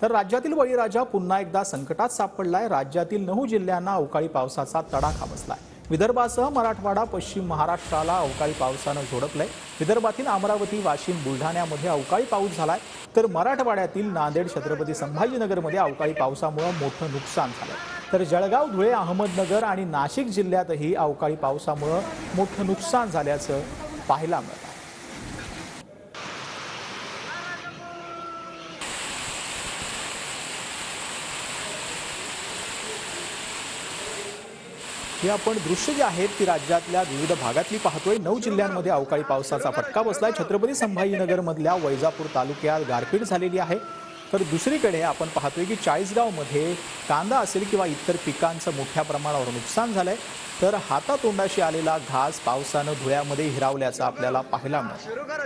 तर राज्यातील बळीराजा पुन्हा एकदा संकटात सापडलाय। राज्यातील 9 जिल्ह्यांना अवकाळी पावसाचा तडाखा बसलाय। विदर्भासह मराठवाडा, पश्चिम महाराष्ट्राला अवकाळी पावसानं झोडपलंय। विदर्भातील अमरावती, वाशिम, बुलढाण्यामध्ये अवकाळी पाऊस झालाय, तर मराठवाड्यातील नांदेड, छत्रपती संभाजीनगरमध्ये अवकाळी पावसामुळे मोठं नुकसान झालंय। तर जळगाव, धुळे, अहमदनगर आणि नाशिक जिल्ह्यातही अवकाळी पावसामुळे मोठं नुकसान झाल्याचं पाहायला मिळालं। हे आपण दृश्य जे आहेत ती राज्यातल्या विविध भागातली पाहतोय। 9 जिल्ह्यांमध्ये अवकाळी पावसाचा फटका बसलाय। छत्रपती संभाजीनगर मधल्या वैजापूर तालुक्यात गारपीट झालेली आहे। तर दुसरीकडे आपण पाहतोय की चाळीसगावमध्ये कांदा असेल किंवा इतर पिकांचं मोठ्या प्रमाणावर नुकसान झालंय। तर हातातोंडाशी आलेला घास पावसानं धुळ्यामध्ये हिरावल्याचं आपल्याला पाहायला मिळालं।